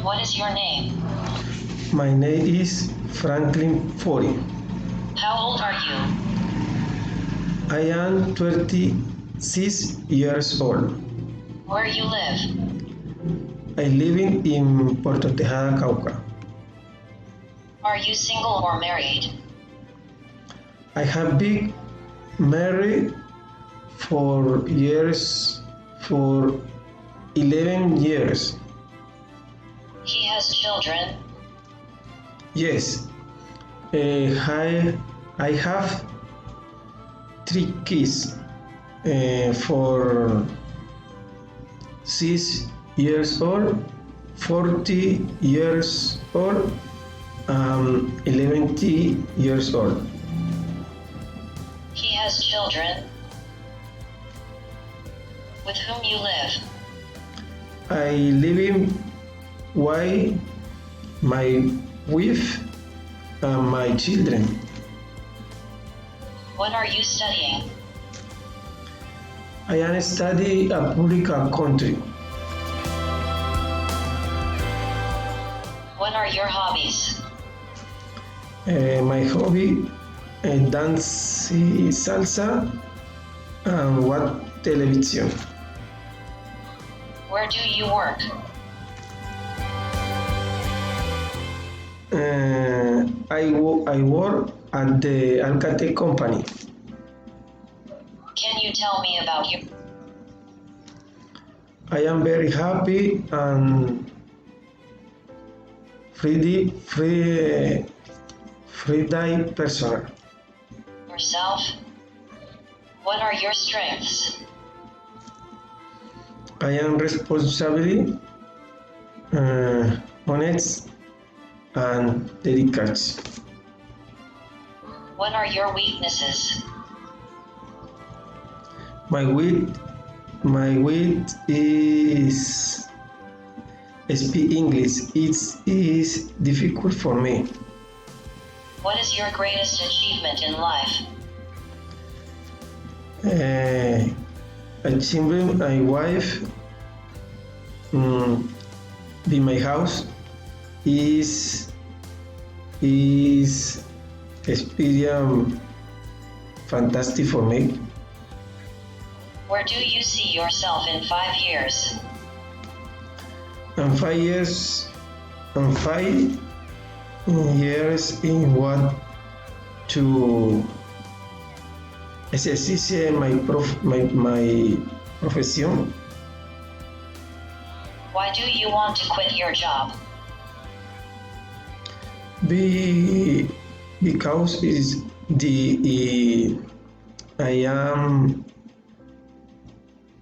What is your name? My name is Franklin Fori. How old are you? I am 26 years old. Where you live? I live in Puerto Tejada, Cauca. Are you single or married? I have been married for 11 years. He has children. Yes, I have 3 kids for 6 years old, 40 years old, 11 years old. He has children. With whom you live? I live in with my wife and my children. What are you studying? I am studying a public country. What are your hobbies? My hobby dance salsa and watch television. Where do you work? I work at the Alcatel company. Can you tell me about you? I am very happy and free day person. Yourself? What are your strengths? I am responsible, honest, and dedicated. What are your weaknesses? My weight is speak English. It is difficult for me. What is your greatest achievement in life? Achieving my wife be my house is experience fantastic for me. Where do you see yourself in 5 years? And 5 years in what to exercise my profession. Why do you want to quit your job? Because is I am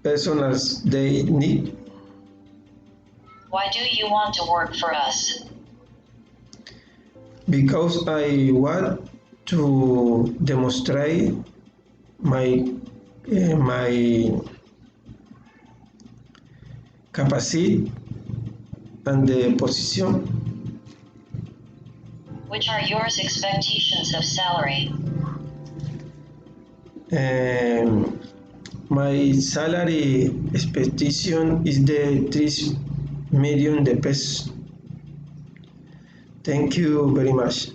personals they need. Why do you want to work for us? Because I want to demonstrate my capacity and the position. Which are your expectations of salary? My salary expectation is the 3 million de pesos. Thank you very much.